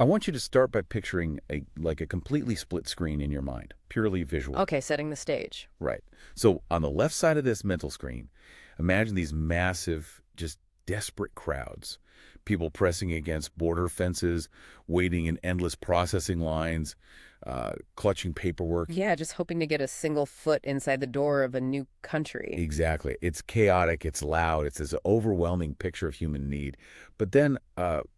I want you to start by picturing like a completely split screen in your mind, purely visual. Okay, setting the stage. Right. So on the left side of this mental screen, imagine these massive, just desperate crowds. People pressing against border fences, waiting in endless processing lines, clutching paperwork. Yeah, just hoping to get a single foot inside the door of a new country. Exactly. It's chaotic, it's loud, it's this overwhelming picture of human need. But then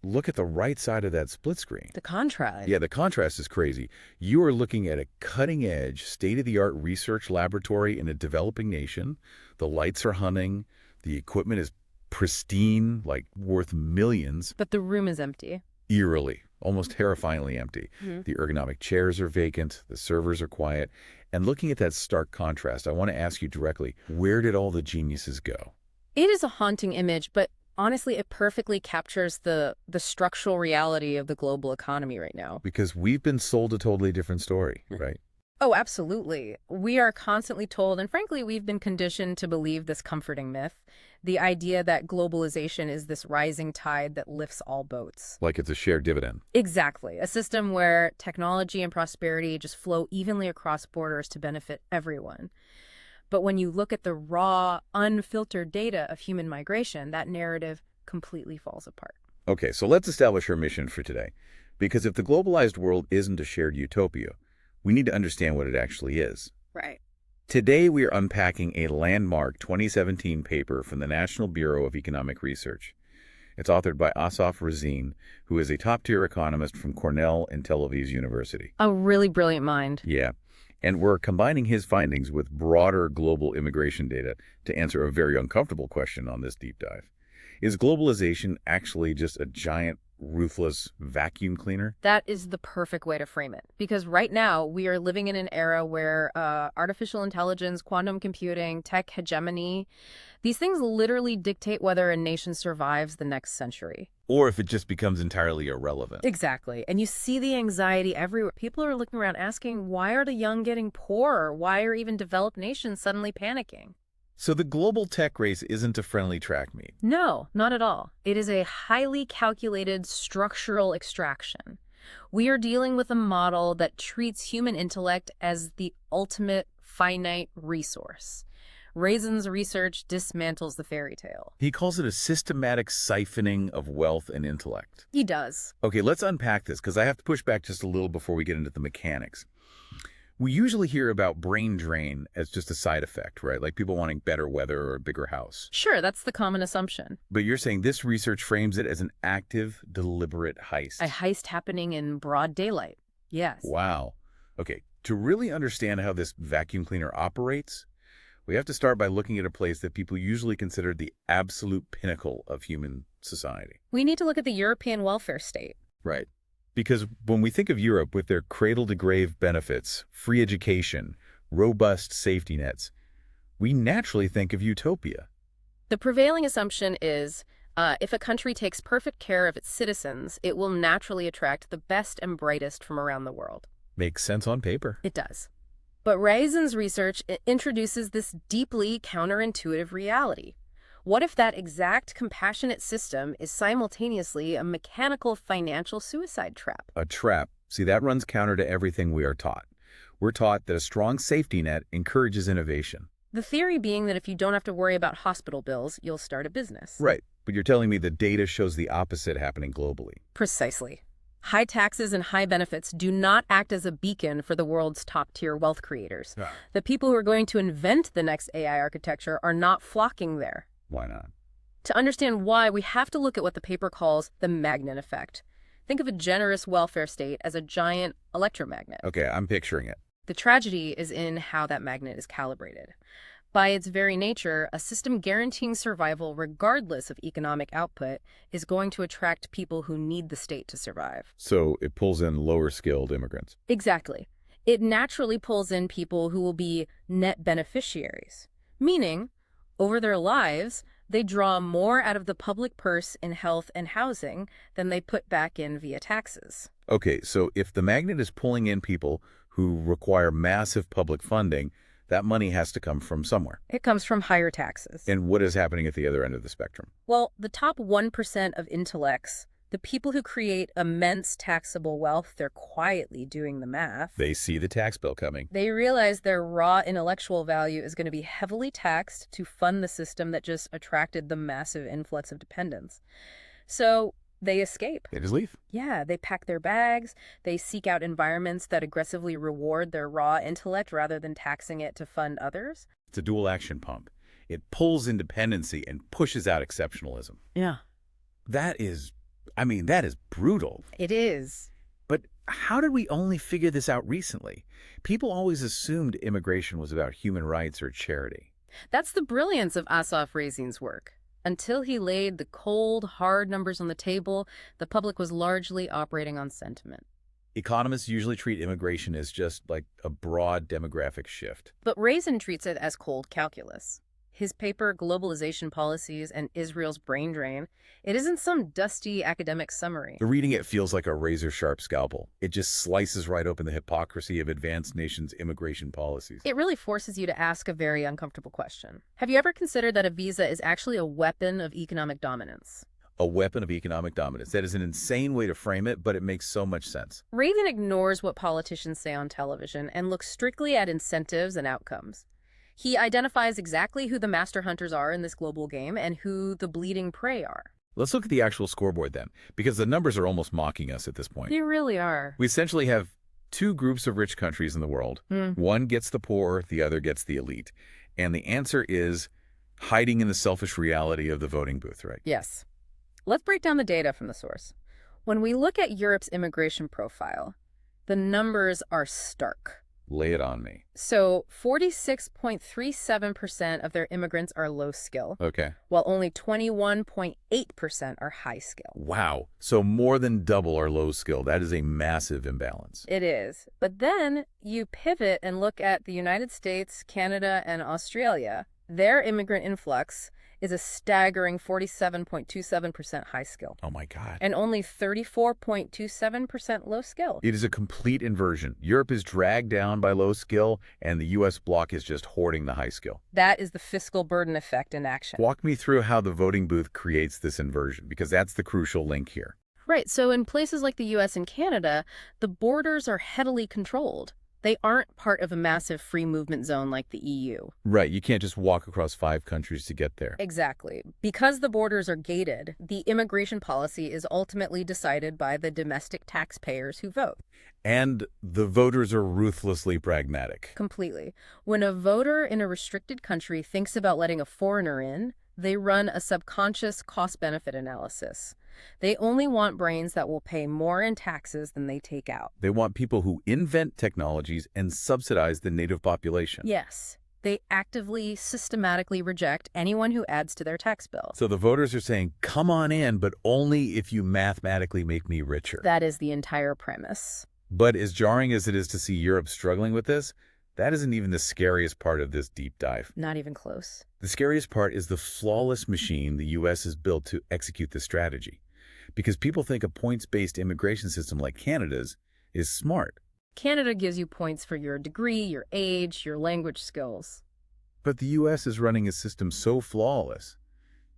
look at the right side of that split screen. The contrast. Yeah, the contrast is crazy. You are looking at a cutting-edge, state-of-the-art research laboratory in a developing nation. The lights are humming. The equipment is pristine, like worth millions. But the room is empty. Eerily, almost terrifyingly empty. The ergonomic chairs are vacant. The servers are quiet. And looking at that stark contrast, I want to ask you directly, where did all the geniuses go? It is a haunting image, but honestly, it perfectly captures the structural reality of the global economy right now. Because we've been sold a totally different story, right? Oh, absolutely. We are constantly told, and frankly, we've been conditioned to believe this comforting myth, the idea that globalization is this rising tide that lifts all boats. Like it's a shared dividend. Exactly. A system where technology and prosperity just flow evenly across borders to benefit everyone. But when you look at the raw, unfiltered data of human migration, that narrative completely falls apart. Okay, so let's establish our mission for today. Because if the globalized world isn't a shared utopia, we need to understand what it actually is. Right. Today, we are unpacking a landmark 2017 paper from the National Bureau of Economic Research. It's authored by Assaf Razin, who is a top-tier economist from Cornell and Tel Aviv University. A really brilliant mind. Yeah, and we're combining his findings with broader global immigration data to answer a very uncomfortable question on this deep dive. Is globalization actually just a giant, ruthless vacuum cleaner? That is the perfect way to frame it. Because right now, we are living in an era where artificial intelligence, quantum computing, tech hegemony, these things literally dictate whether a nation survives the next century. Or if it just becomes entirely irrelevant. Exactly. And you see the anxiety everywhere. People are looking around asking, why are the young getting poorer? Why are even developed nations suddenly panicking? So the global tech race isn't a friendly track meet. No, not at all. It is a highly calculated structural extraction. We are dealing with a model that treats human intellect as the ultimate finite resource. Razin's research dismantles the fairy tale. He calls it a systematic siphoning of wealth and intellect. He does. Okay, let's unpack this, because I have to push back just a little before we get into the mechanics. We usually hear about brain drain as just a side effect, right? Like people wanting better weather or a bigger house. Sure, that's the common assumption. But you're saying this research frames it as an active, deliberate heist. A heist happening in broad daylight. Yes. Wow. Okay, to really understand how this vacuum cleaner operates, we have to start by looking at a place that people usually consider the absolute pinnacle of human society. We need to look at the European welfare state. Right. Because when we think of Europe with their cradle-to-grave benefits, free education, robust safety nets, we naturally think of utopia. The prevailing assumption is if a country takes perfect care of its citizens, it will naturally attract the best and brightest from around the world. Makes sense on paper. It does. But Razin's research introduces this deeply counterintuitive reality. What if that exact compassionate system is simultaneously a mechanical financial suicide trap? A trap. See, that runs counter to everything we are taught. We're taught that a strong safety net encourages innovation. The theory being that if you don't have to worry about hospital bills, you'll start a business. Right. But you're telling me the data shows the opposite happening globally. Precisely. High taxes and high benefits do not act as a beacon for the world's top-tier wealth creators. The people who are going to invent the next AI architecture are not flocking there. Why not? To understand why, we have to look at what the paper calls the magnet effect. Think of a generous welfare state as a giant electromagnet. Okay, I'm picturing it. The tragedy is in how that magnet is calibrated. By its very nature, a system guaranteeing survival regardless of economic output is going to attract people who need the state to survive. So it pulls in lower-skilled immigrants. Exactly. It naturally pulls in people who will be net beneficiaries, meaning over their lives, they draw more out of the public purse in health and housing than they put back in via taxes. Okay, so if the magnet is pulling in people who require massive public funding, that money has to come from somewhere. It comes from higher taxes. And what is happening at the other end of the spectrum? Well, the top 1% of intellects, The people who create immense taxable wealth, they're quietly doing the math. They see the tax bill coming. They realize their raw intellectual value is going to be heavily taxed to fund the system that just attracted the massive influx of dependents. So they escape. They just leave. Yeah, they pack their bags. They seek out environments that aggressively reward their raw intellect rather than taxing it to fund others. It's a dual action pump. It pulls in dependency and pushes out exceptionalism. Yeah. That is brutal. It is. But how did we only figure this out recently? People always assumed immigration was about human rights or charity. That's the brilliance of Assaf Razin's work. Until he laid the cold, hard numbers on the table, the public was largely operating on sentiment. Economists usually treat immigration as just like a broad demographic shift. But Razin treats it as cold calculus. His paper, Globalization Policies and Israel's Brain Drain, it isn't some dusty academic summary. The reading it feels like a razor-sharp scalpel. It just slices right open the hypocrisy of advanced nations' immigration policies. It really forces you to ask a very uncomfortable question. Have you ever considered that a visa is actually a weapon of economic dominance? A weapon of economic dominance. That is an insane way to frame it, but it makes so much sense. Razin ignores what politicians say on television and looks strictly at incentives and outcomes. He identifies exactly who the master hunters are in this global game and who the bleeding prey are. Let's look at the actual scoreboard then, because the numbers are almost mocking us at this point. They really are. We essentially have two groups of rich countries in the world. One gets the poor, the other gets the elite. And the answer is hiding in the selfish reality of the voting booth, right? Yes. Let's break down the data from the source. When we look at Europe's immigration profile, the numbers are stark. Lay it on me. So 46.37% of their immigrants are low skill, Okay. while only 21.8% are high skill. Wow. So more than double our low skill. That is a massive imbalance. It is. But then you pivot and look at the United States, Canada, and Australia. Their immigrant influx is a staggering 47.27% high skill. Oh my God. And only 34.27% low skill. It is a complete inversion. Europe is dragged down by low skill, and the U.S. bloc is just hoarding the high skill. That is the fiscal burden effect in action. Walk me through how the voting booth creates this inversion, because that's the crucial link here. Right. So in places like the U.S. and Canada, the borders are heavily controlled. They aren't part of a massive free movement zone like the EU. Right. You can't just walk across 5 countries to get there. Exactly. Because the borders are gated, the immigration policy is ultimately decided by the domestic taxpayers who vote. And the voters are ruthlessly pragmatic. Completely. When a voter in a restricted country thinks about letting a foreigner in, they run a subconscious cost-benefit analysis. They only want brains that will pay more in taxes than they take out. They want people who invent technologies and subsidize the native population. Yes. They actively, systematically reject anyone who adds to their tax bill. So the voters are saying, come on in, but only if you mathematically make me richer. That is the entire premise. But as jarring as it is to see Europe struggling with this, that isn't even the scariest part of this deep dive. Not even close. The scariest part is the flawless machine the U.S. has built to execute this strategy. Because people think a points-based immigration system like Canada's is smart. Canada gives you points for your degree, your age, your language skills. But the U.S. is running a system so flawless,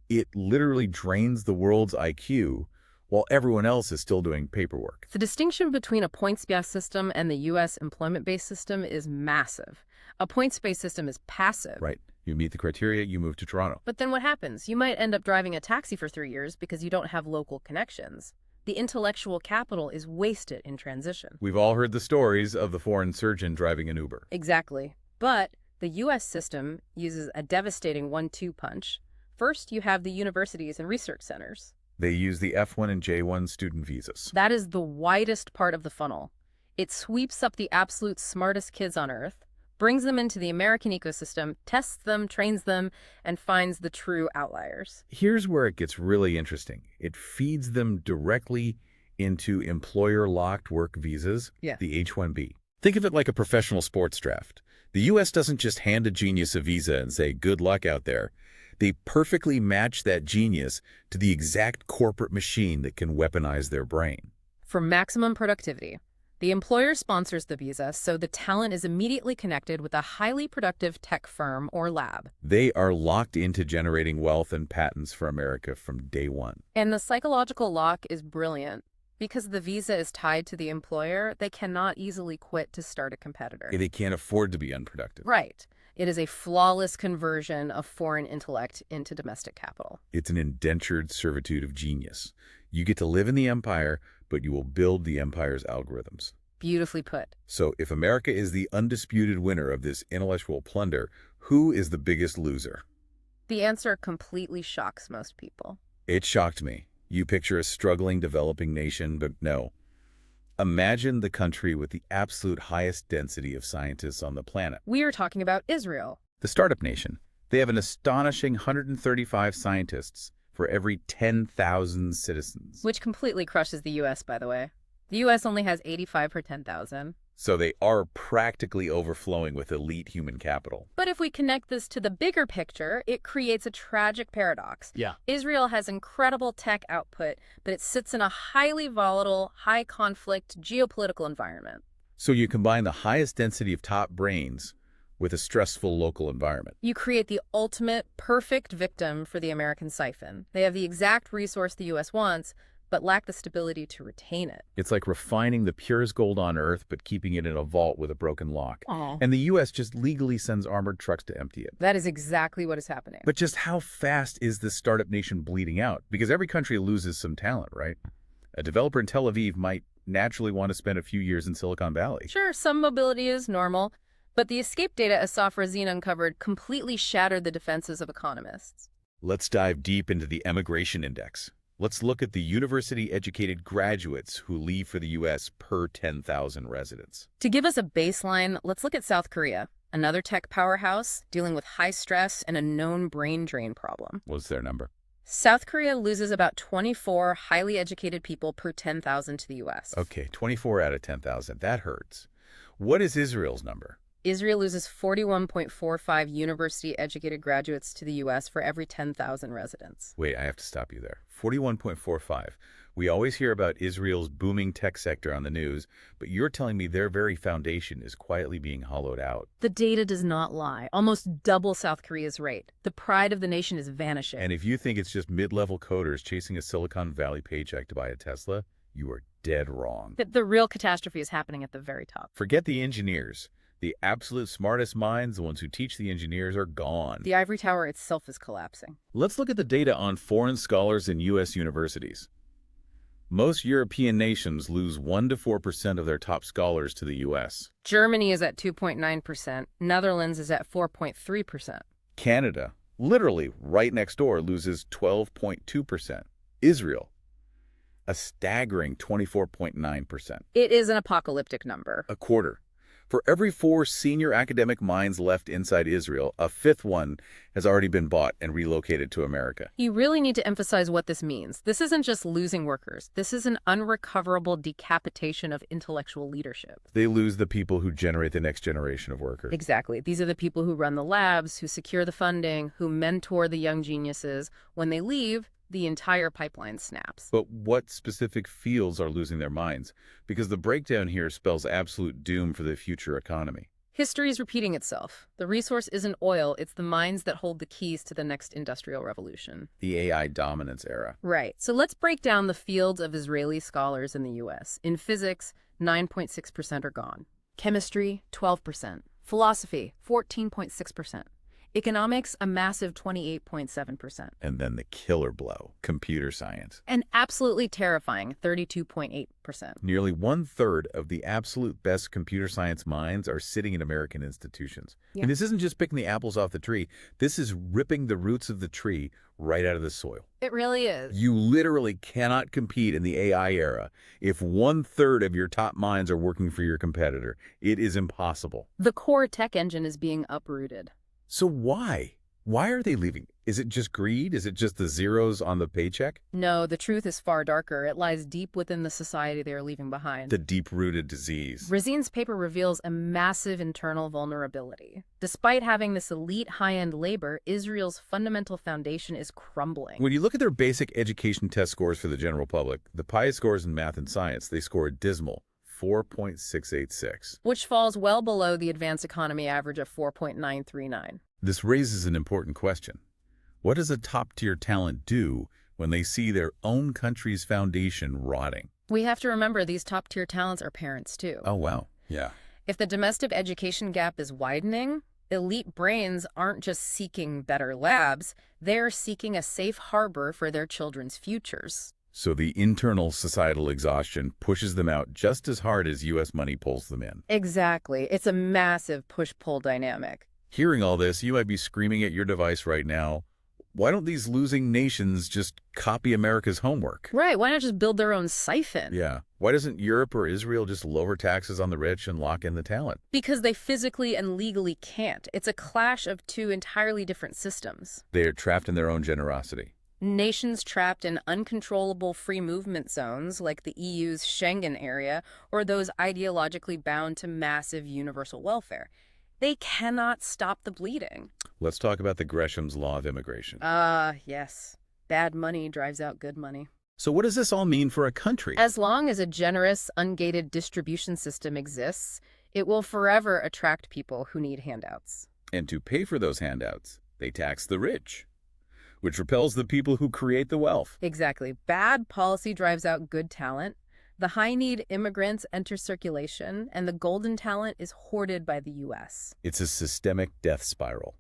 it literally drains the world's IQ while everyone else is still doing paperwork. The distinction between a points-based system and the U.S. employment-based system is massive. A points-based system is passive. Right. You meet the criteria, you move to Toronto. But then what happens? You might end up driving a taxi for 3 years because you don't have local connections. The intellectual capital is wasted in transition. We've all heard the stories of the foreign surgeon driving an Uber. Exactly. But the U.S. system uses a devastating 1-2 punch. First, you have the universities and research centers. They use the F1 and J1 student visas. That is the widest part of the funnel. It sweeps up the absolute smartest kids on Earth, brings them into the American ecosystem, tests them, trains them, and finds the true outliers. Here's where it gets really interesting. It feeds them directly into employer-locked work visas, the H-1B. Think of it like a professional sports draft. The U.S. doesn't just hand a genius a visa and say, good luck out there. They perfectly match that genius to the exact corporate machine that can weaponize their brain. For maximum productivity, The employer sponsors the visa, so the talent is immediately connected with a highly productive tech firm or lab. They are locked into generating wealth and patents for America from day one. And the psychological lock is brilliant. Because the visa is tied to the employer, they cannot easily quit to start a competitor. They can't afford to be unproductive. Right. It is a flawless conversion of foreign intellect into domestic capital. It's an indentured servitude of genius. You get to live in the empire, but you will build the empire's algorithms. Beautifully put. So if America is the undisputed winner of this intellectual plunder, who is the biggest loser? The answer completely shocks most people. It shocked me. You picture a struggling, developing nation, but no. Imagine the country with the absolute highest density of scientists on the planet. We are talking about Israel. The startup nation. They have an astonishing 135 scientists for every 10,000 citizens. Which completely crushes the U.S., by the way. The U.S. only has 85 per 10,000. So they are practically overflowing with elite human capital. But if we connect this to the bigger picture, it creates a tragic paradox. Yeah. Israel has incredible tech output, but it sits in a highly volatile, high-conflict geopolitical environment. So you combine the highest density of top brains with a stressful local environment. You create the ultimate, perfect victim for the American siphon. They have the exact resource the U.S. wants, but lack the stability to retain it. It's like refining the purest gold on Earth, but keeping it in a vault with a broken lock. Aww. And the U.S. just legally sends armored trucks to empty it. That is exactly what is happening. But just how fast is this startup nation bleeding out? Because every country loses some talent, right? A developer in Tel Aviv might naturally want to spend a few years in Silicon Valley. Sure, some mobility is normal, but the escape data Assaf Razin uncovered completely shattered the defenses of economists. Let's dive deep into the emigration index. Let's look at the university-educated graduates who leave for the U.S. per 10,000 residents. To give us a baseline, let's look at South Korea, another tech powerhouse dealing with high stress and a known brain drain problem. What's their number? South Korea loses about 24 highly educated people per 10,000 to the U.S. Okay, 24 out of 10,000. That hurts. What is Israel's number? Israel loses 41.45 university-educated graduates to the U.S. for every 10,000 residents. Wait, I have to stop you there. 41.45. We always hear about Israel's booming tech sector on the news, but you're telling me their very foundation is quietly being hollowed out. The data does not lie. Almost double South Korea's rate. The pride of the nation is vanishing. And if you think it's just mid-level coders chasing a Silicon Valley paycheck to buy a Tesla, you are dead wrong. The real catastrophe is happening at the very top. Forget the engineers. The absolute smartest minds, the ones who teach the engineers, are gone. The ivory tower itself is collapsing. Let's look at the data on foreign scholars in U.S. universities. Most European nations lose 1 to 4% of their top scholars to the U.S. Germany is at 2.9%. Netherlands is at 4.3%. Canada, literally right next door, loses 12.2%. Israel, a staggering 24.9%. It is an apocalyptic number. A quarter. For every 4 senior academic minds left inside Israel, a 5th one has already been bought and relocated to America. You really need to emphasize what this means. This isn't just losing workers. This is an unrecoverable decapitation of intellectual leadership. They lose the people who generate the next generation of workers. Exactly. These are the people who run the labs, who secure the funding, who mentor the young geniuses. When they leave, the entire pipeline snaps. But what specific fields are losing their minds? Because the breakdown here spells absolute doom for the future economy. History is repeating itself. The resource isn't oil, it's the minds that hold the keys to the next industrial revolution. The AI dominance era. Right. So let's break down the fields of Israeli scholars in the U.S. In physics, 9.6% are gone. Chemistry, 12%. Philosophy, 14.6%. Economics, a massive 28.7%. And then the killer blow, computer science. And absolutely terrifying, 32.8%. Nearly 1/3 of the absolute best computer science minds are sitting in American institutions. Yeah. And this isn't just picking the apples off the tree. This is ripping the roots of the tree right out of the soil. It really is. You literally cannot compete in the AI era if 1/3 of your top minds are working for your competitor. It is impossible. The core tech engine is being uprooted. So why? Why are they leaving? Is it just greed? Is it just the zeros on the paycheck? No, the truth is far darker. It lies deep within the society they are leaving behind. The deep-rooted disease. Razin's paper reveals a massive internal vulnerability. Despite having this elite high-end labor, Israel's fundamental foundation is crumbling. When you look at their basic education test scores for the general public, the PI scores in math and science, they score a dismal 4.686. which falls well below the advanced economy average of 4.939. This raises an important question. What does a top-tier talent do when they see their own country's foundation rotting? We have to remember these top-tier talents are parents, too. Oh, wow. Yeah. If the domestic education gap is widening, elite brains aren't just seeking better labs, they're seeking a safe harbor for their children's futures. So the internal societal exhaustion pushes them out just as hard as U.S. money pulls them in. Exactly. It's a massive push-pull dynamic. Hearing all this, you might be screaming at your device right now, why don't these losing nations just copy America's homework? Right. Why not just build their own siphon? Yeah. Why doesn't Europe or Israel just lower taxes on the rich and lock in the talent? Because they physically and legally can't. It's a clash of two entirely different systems. They are trapped in their own generosity. Nations trapped in uncontrollable free movement zones like the EU's Schengen area or those ideologically bound to massive universal welfare. They cannot stop the bleeding. Let's talk about the Gresham's law of immigration. Yes. Bad money drives out good money. So what does this all mean for a country? As long as a generous, ungated distribution system exists, it will forever attract people who need handouts. And to pay for those handouts, they tax the rich, which repels the people who create the wealth. Exactly. Bad policy drives out good talent. The high-need immigrants enter circulation, and the golden talent is hoarded by the U.S. It's a systemic death spiral,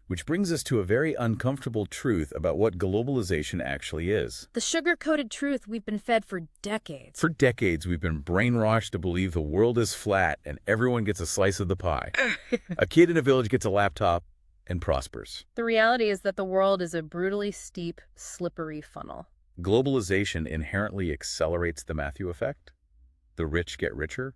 which brings us to a very uncomfortable truth about what globalization actually is. The sugar-coated truth we've been fed for decades. For decades, we've been brainwashed to believe the world is flat and everyone gets a slice of the pie. A kid in a village gets a laptop and prospers. The reality is that the world is a brutally steep, slippery funnel. Globalization inherently accelerates the Matthew effect. The rich get richer,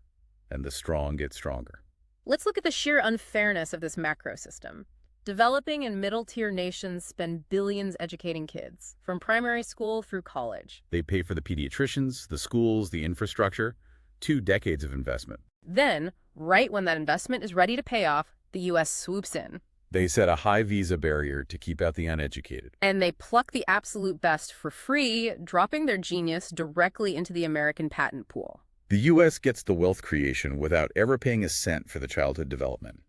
and the strong get stronger. Let's look at the sheer unfairness of this macro system. Developing and middle-tier nations spend billions educating kids, from primary school through college. They pay for the pediatricians, the schools, the infrastructure, 2 decades of investment. Then, right when that investment is ready to pay off, the U.S. swoops in. They set a high visa barrier to keep out the uneducated. And they pluck the absolute best for free, dropping their genius directly into the American patent pool. The U.S. gets the wealth creation without ever paying a cent for the childhood development.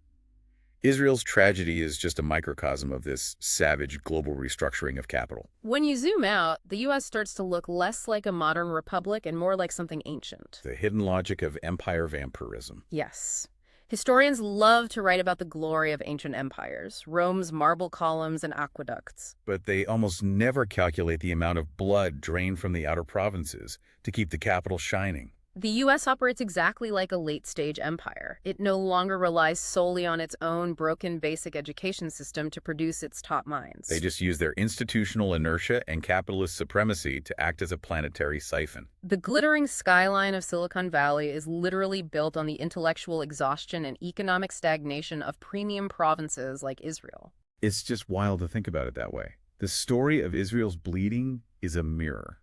Israel's tragedy is just a microcosm of this savage global restructuring of capital. When you zoom out, the U.S. starts to look less like a modern republic and more like something ancient. The hidden logic of empire vampirism. Yes. Historians love to write about the glory of ancient empires, Rome's marble columns and aqueducts. But they almost never calculate the amount of blood drained from the outer provinces to keep the capital shining. The U.S. operates exactly like a late-stage empire. It no longer relies solely on its own broken basic education system to produce its top minds. They just use their institutional inertia and capitalist supremacy to act as a planetary siphon. The glittering skyline of Silicon Valley is literally built on the intellectual exhaustion and economic stagnation of premium provinces like Israel. It's just wild to think about it that way. The story of Israel's bleeding is a mirror.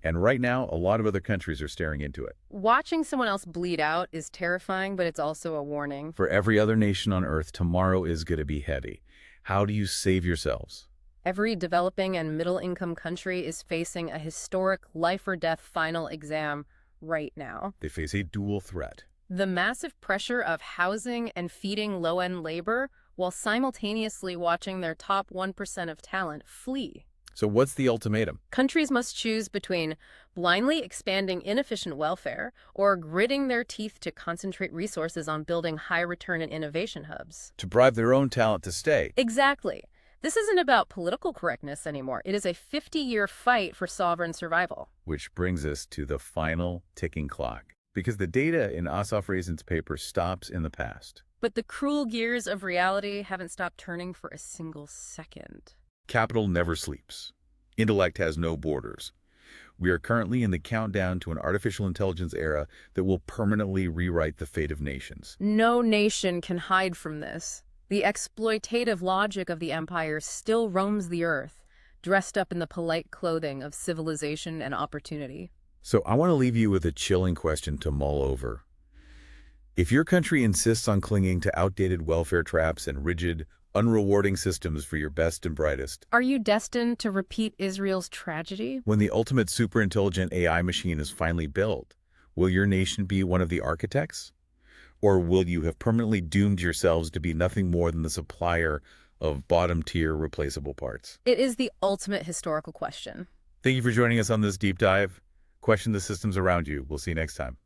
And right now, a lot of other countries are staring into it. Watching someone else bleed out is terrifying, but it's also a warning. For every other nation on Earth, tomorrow is going to be heavy. How do you save yourselves? Every developing and middle-income country is facing a historic life-or-death final exam right now. They face a dual threat. The massive pressure of housing and feeding low-end labor while simultaneously watching their top 1% of talent flee. So what's the ultimatum? Countries must choose between blindly expanding inefficient welfare or gritting their teeth to concentrate resources on building high-return and innovation hubs. To bribe their own talent to stay. Exactly. This isn't about political correctness anymore. It is a 50-year fight for sovereign survival. Which brings us to the final ticking clock. Because the data in Assaf Razin's paper stops in the past. But the cruel gears of reality haven't stopped turning for a single second. Capital never sleeps. Intellect has no borders. We are currently in the countdown to an artificial intelligence era that will permanently rewrite the fate of nations. No nation can hide from this. The exploitative logic of the empire still roams the earth, dressed up in the polite clothing of civilization and opportunity. So I want to leave you with a chilling question to mull over. If your country insists on clinging to outdated welfare traps and rigid, unrewarding systems for your best and brightest. Are you destined to repeat Israel's tragedy? When the ultimate superintelligent AI machine is finally built, Will your nation be one of the architects? Or will you have permanently doomed yourselves to be nothing more than the supplier of bottom-tier replaceable parts? It is the ultimate historical question. Thank you for joining us on this deep dive. Question the systems around you. We'll see you next time.